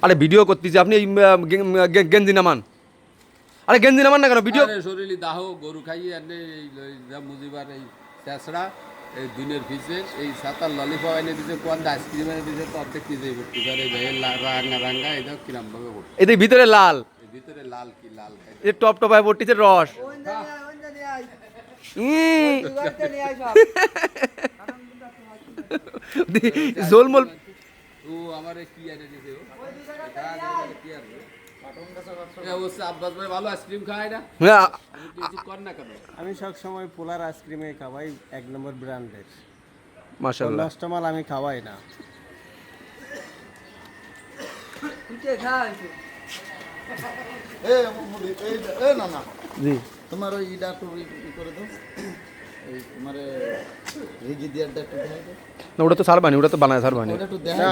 আরে ভিডিও করতেছি আপনি এই গেঞ্জি নামান। আরে গেঞ্জি নামান না কেন ভিডিও। শরীরে দাহ গরু খাইয়ে এনে মুজিবার এই চেঁচড়া এই দিনের পিছে এই সাতার ললিপপ এনে দিছে কোন আইসক্রিম এনে দিছে তো অর্ধেক কি যাই ভর্তি করে ভাই রাঙ্গা রাঙ্গা এটা কিরম ভাবে ভর্তি এদের ভিতরে লাল, এই ভিতরে লাল কি লাল খাই এ টপ টপায় ভর্তিছে রস। জলমল ও আমারে কি এনে দিছে ও কি আর আব্বাস ভাই ভালো আইসক্রিম খায় না কিছু কর না কেন আমি সবসময় পোলার আইসক্রিমে খাওয়াই 1 নম্বর ব্র্যান্ডের। মাশাআল্লাহ। নষ্ট মাল আমি খাওয়াই না। না না জি তোমার ওই ইটা একটু করে দাও এই তোমার রিগি দিয়ারটা একটু দেখাই দাও না ওটা তো সারবানি, ওটা তো বানায় সারবানি। ওটা একটু দেখা